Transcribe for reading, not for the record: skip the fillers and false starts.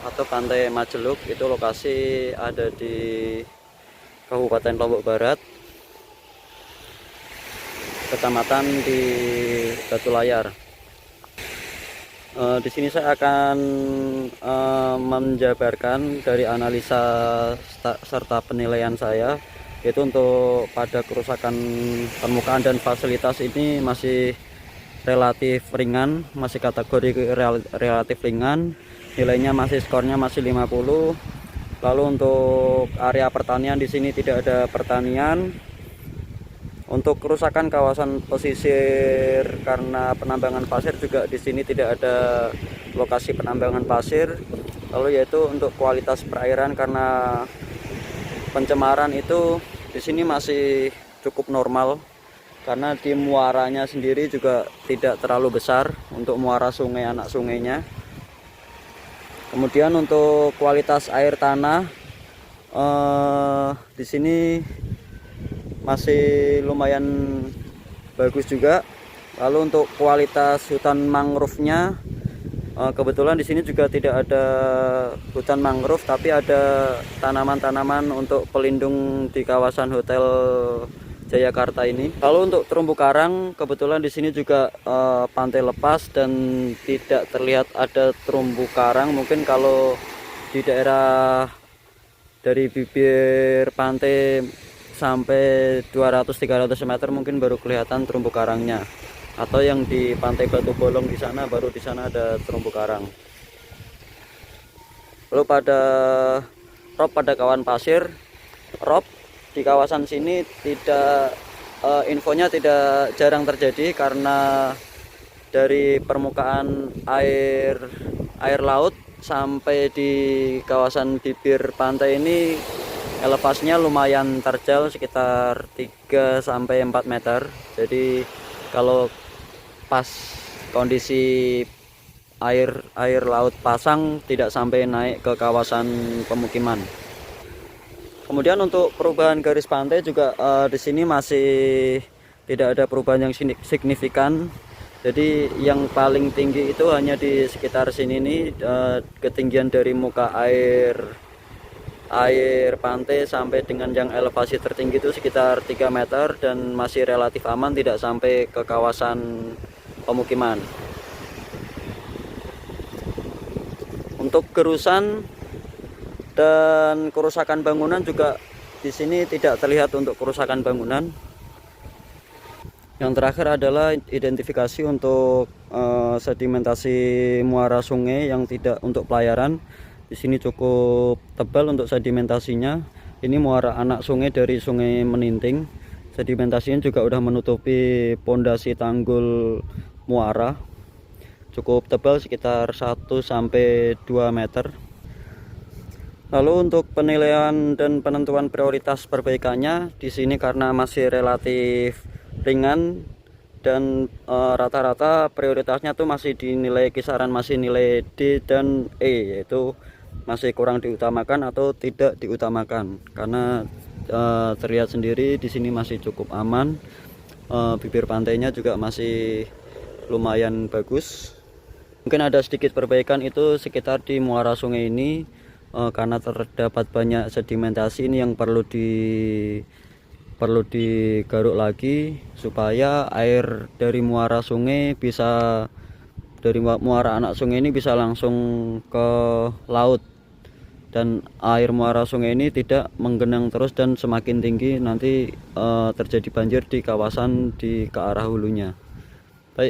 atau Pantai Majeluk. Itu lokasi ada di Kabupaten Lombok Barat, kecamatan di Batu Layar. Di sini saya akan menjabarkan dari analisa serta penilaian saya, yaitu untuk pada kerusakan permukaan dan fasilitas ini masih relatif ringan, masih kategori relatif ringan. Nilainya masih, skornya masih 50. Lalu untuk area pertanian di sini tidak ada pertanian. Untuk kerusakan kawasan pesisir karena penambangan pasir juga di sini tidak ada lokasi penambangan pasir. Lalu yaitu untuk kualitas perairan karena pencemaran itu di sini masih cukup normal, karena di muaranya sendiri juga tidak terlalu besar untuk muara sungai, anak sungainya. Kemudian untuk kualitas air tanah di sini masih lumayan bagus juga. Lalu untuk kualitas hutan mangrove-nya, kebetulan di sini juga tidak ada hutan mangrove, tapi ada tanaman-tanaman untuk pelindung di kawasan Hotel Jayakarta ini. Lalu untuk terumbu karang, kebetulan di sini juga pantai lepas dan tidak terlihat ada terumbu karang. Mungkin kalau di daerah dari bibir pantai sampai 200-300 meter mungkin baru kelihatan terumbu karangnya, atau yang di pantai Batu Bolong di sana, baru di sana ada terumbu karang. Lalu pada kawan pasir, rob di kawasan sini tidak, infonya tidak jarang terjadi, karena dari permukaan air laut sampai di kawasan bibir pantai ini elevasinya lumayan terjal, sekitar 3-4 meter. Jadi kalau pas kondisi air laut pasang tidak sampai naik ke kawasan pemukiman. Kemudian untuk perubahan garis pantai juga di sini masih tidak ada perubahan yang signifikan. Jadi yang paling tinggi itu hanya di sekitar sini nih, ketinggian dari muka air pantai sampai dengan yang elevasi tertinggi itu sekitar 3 meter, dan masih relatif aman, tidak sampai ke kawasan pemukiman. Untuk gerusan dan kerusakan bangunan juga di sini tidak terlihat untuk kerusakan bangunan. Yang terakhir adalah identifikasi untuk sedimentasi muara sungai yang tidak untuk pelayaran. Di sini cukup tebal untuk sedimentasinya. Ini muara anak sungai dari Sungai Meninting. Sedimentasinya juga udah menutupi pondasi tanggul muara. Cukup tebal, sekitar 1-2 meter. Lalu untuk penilaian dan penentuan prioritas perbaikannya, di sini karena masih relatif ringan dan rata-rata prioritasnya tuh masih dinilai kisaran masih nilai D dan E, yaitu masih kurang diutamakan atau tidak diutamakan, karena terlihat sendiri di sini masih cukup aman. Bibir pantainya juga masih lumayan bagus. Mungkin ada sedikit perbaikan itu sekitar di muara sungai ini, karena terdapat banyak sedimentasi ini yang perlu digaruk lagi supaya air dari muara sungai bisa, dari muara anak sungai ini bisa langsung ke laut, dan air muara sungai ini tidak menggenang terus dan semakin tinggi nanti terjadi banjir di kawasan ke arah hulunya.